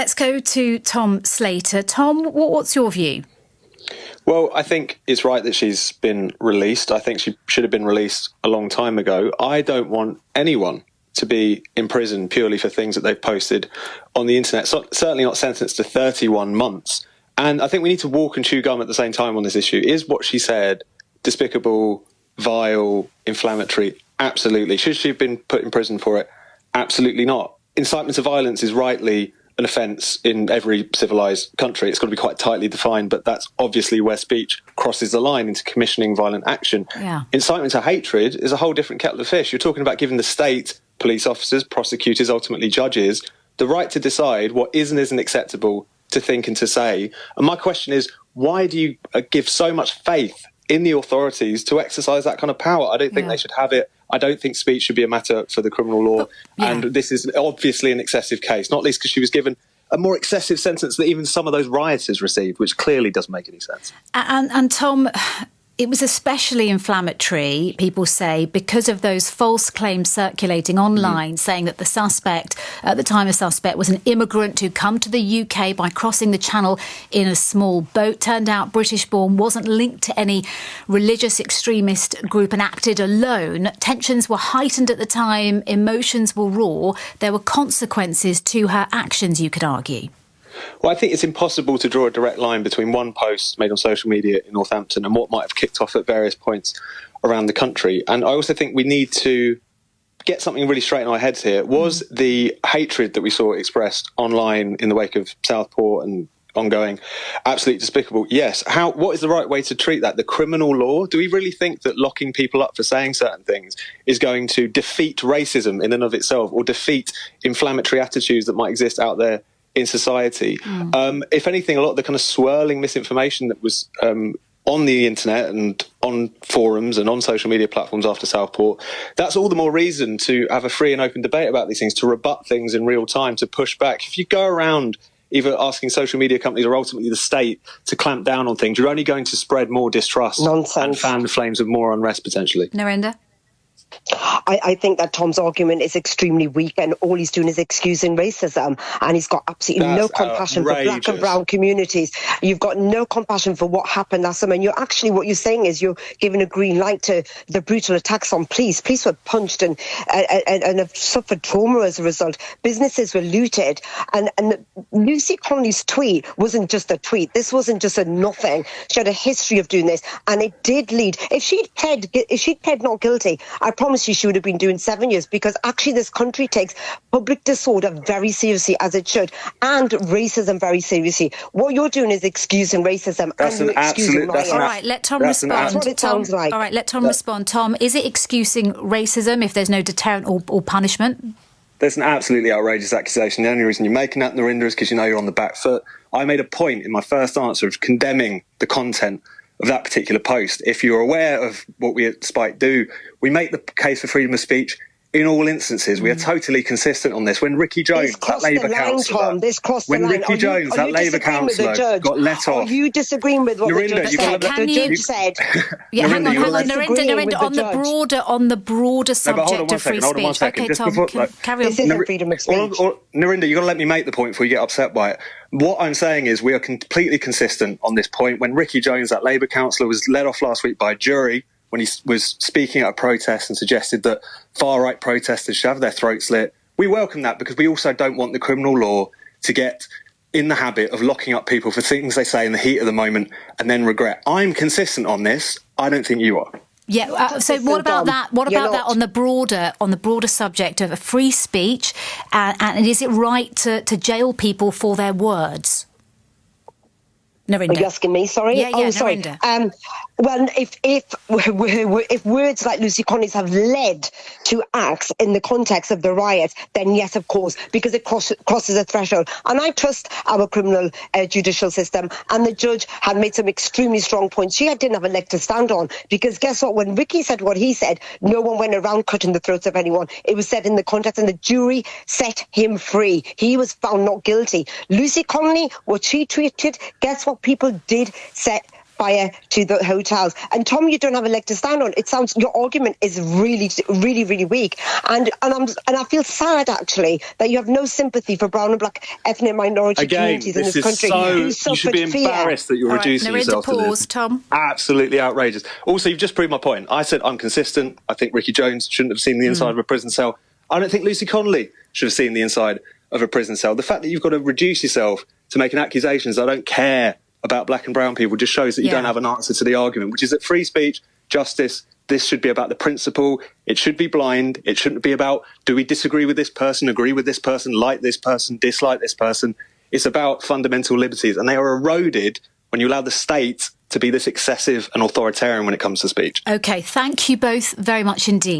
Let's go to Tom Slater. Tom, what's your view? Well, I think it's right that she's been released. I think she should have been released a long time ago. I don't want anyone to be in prison purely for things that they've posted on the internet. So, certainly not sentenced to 31 months. And I think we need to walk and chew gum at the same time on this issue. Is what she said despicable, vile, inflammatory? Absolutely. Should she have been put in prison for it? Absolutely not. Incitement to violence is rightly an offence in every civilised country. It's got to be quite tightly defined, but that's obviously where speech crosses the line into commissioning violent action. Yeah. Incitement to hatred is a whole different kettle of fish. You're talking about giving the state, police officers, prosecutors, ultimately judges, the right to decide what is and isn't acceptable to think and to say. And my question is, why do you give so much faith in the authorities to exercise that kind of power? I don't think they should have it. I don't think speech should be a matter for the criminal law. And this is obviously an excessive case, not least because she was given a more excessive sentence that even some of those rioters received, which clearly doesn't make any sense. And Tom, it was especially inflammatory, people say, because of those false claims circulating online saying that the suspect, at the time a suspect, was an immigrant who'd come to the UK by crossing the channel in a small boat. Turned out British-born, wasn't linked to any religious extremist group and acted alone. Tensions were heightened at the time, emotions were raw. There were consequences to her actions, you could argue. Well, I think it's impossible to draw a direct line between one post made on social media in Northampton and what might have kicked off at various points around the country. And I also think we need to get something really straight in our heads here. Was the hatred that we saw expressed online in the wake of Southport and ongoing absolutely despicable? Yes. What is the right way to treat that? The criminal law? Do we really think that locking people up for saying certain things is going to defeat racism in and of itself, or defeat inflammatory attitudes that might exist out there in society? If anything, a lot of the kind of swirling misinformation that was on the internet and on forums and on social media platforms after Southport, that's all the more reason to have a free and open debate about these things, to rebut things in real time, to push back. If you go around either asking social media companies or ultimately the state to clamp down on things, you're only going to spread more distrust and fan the flames of more unrest potentially. Narinder? I think that Tom's argument is extremely weak, and all he's doing is excusing racism, and he's got absolutely no compassion for black and brown communities. You've got no compassion for what happened last summer, and what you're saying is you're giving a green light to the brutal attacks on police. Police were punched and have suffered trauma as a result. Businesses were looted, and Lucy Connolly's tweet wasn't just a tweet. This wasn't just a nothing. She had a history of doing this, and it did lead. If she'd pled not guilty, I promise you she would have been doing 7 years, because actually this country takes public disorder very seriously, as it should, and racism very seriously. What you're doing is excusing racism. That's and an absolute... All right, let Tom respond. That's what it sounds like. All right, let Tom respond. Tom, is it excusing racism if there's no deterrent or punishment? That's an absolutely outrageous accusation. The only reason you're making that, Narinder, is because you know you're on the back foot. I made a point in my first answer of condemning the content of that particular post. If you're aware of what we at Spike do, we make the case for freedom of speech in all instances. We are totally consistent on this. When Ricky Jones, that Labour councillor, got let off. Are you disagreeing with what Narinder, the judge said? Hang on, Narinder, on the broader subject of free speech. Okay, Tom, carry on. This isn't freedom of speech. Narinder, you've got to let me make the point before you get upset by it. What I'm saying is we are completely consistent on this point. When Ricky Jones, that Labour councillor, was let off last week by a jury when he was speaking at a protest and suggested that far-right protesters should have their throats slit, we welcome that, because we also don't want the criminal law to get in the habit of locking up people for things they say in the heat of the moment and then regret. I'm consistent on this. I don't think you are. Yeah. So what about that? What about that on the broader subject of free speech? And is it right to jail people for their words? Narinder. Are you asking me? Sorry. Yeah. Sorry. Narinder. Well, if words like Lucy Connolly's have led to acts in the context of the riots, then yes, of course, because it crosses a threshold. And I trust our criminal judicial system. And the judge had made some extremely strong points. She didn't have a leg to stand on, because guess what? When Ricky said what he said, no one went around cutting the throats of anyone. It was said in the context, and the jury set him free. He was found not guilty. Lucy Connolly, what she tweeted, guess what people did set fire to the hotels. And Tom, you don't have a leg to stand on. It sounds your argument is really, really, really weak. And I feel sad actually that you have no sympathy for brown and black ethnic minority communities in this country. You should be embarrassed that you're reducing yourself to this. Tom. Absolutely outrageous. Also, you've just proved my point. I said I'm consistent. I think Ricky Jones shouldn't have seen the inside of a prison cell. I don't think Lucy Connolly should have seen the inside of a prison cell. The fact that you've got to reduce yourself to making accusations, I don't care about black and brown people, just shows that you don't have an answer to the argument, which is that free speech, justice, this should be about the principle. It should be blind. It shouldn't be about, do we disagree with this person, agree with this person, like this person, dislike this person? It's about fundamental liberties, and they are eroded when you allow the state to be this excessive and authoritarian when it comes to speech. OK, thank you both very much indeed.